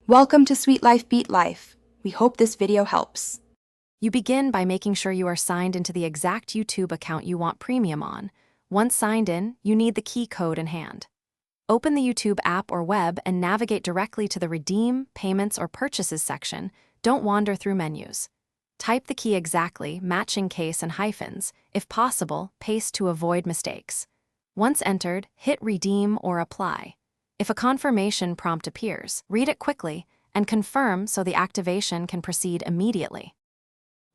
Welcome to Sweet Life Beat Life. We hope this video helps. You begin by making sure you are signed into the exact YouTube account you want premium on. Once signed in, you need the key code in hand. Open the YouTube app or web and navigate directly to the Redeem, Payments, or Purchases section. Don't wander through menus. Type the key exactly, matching case and hyphens. If possible, paste to avoid mistakes. Once entered, hit Redeem or Apply. If a confirmation prompt appears, read it quickly and confirm so the activation can proceed immediately.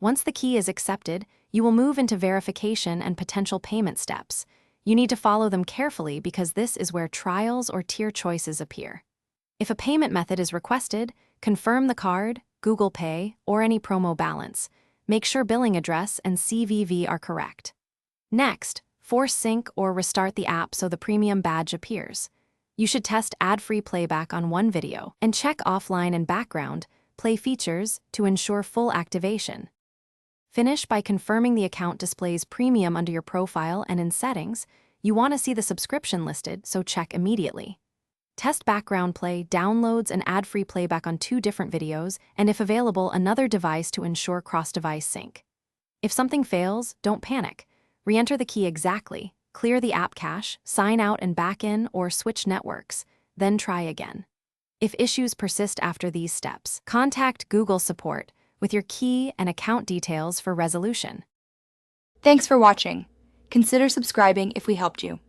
Once the key is accepted, you will move into verification and potential payment steps. You need to follow them carefully because this is where trials or tier choices appear. If a payment method is requested, confirm the card, Google Pay, or any promo balance. Make sure billing address and CVV are correct. Next, force sync or restart the app so the premium badge appears. You should test ad-free playback on one video and check offline and background play features to ensure full activation. Finish by confirming the account displays premium under your profile, and in settings, you want to see the subscription listed, so check immediately. Test background play, downloads, and ad-free playback on 2 different videos, and if available, another device to ensure cross-device sync. If something fails, don't panic. Re-enter the key exactly, clear the app cache, sign out and back in, or switch networks, then try again. If issues persist after these steps, contact Google support with your key and account details for resolution. Thanks for watching. Consider subscribing if we helped you.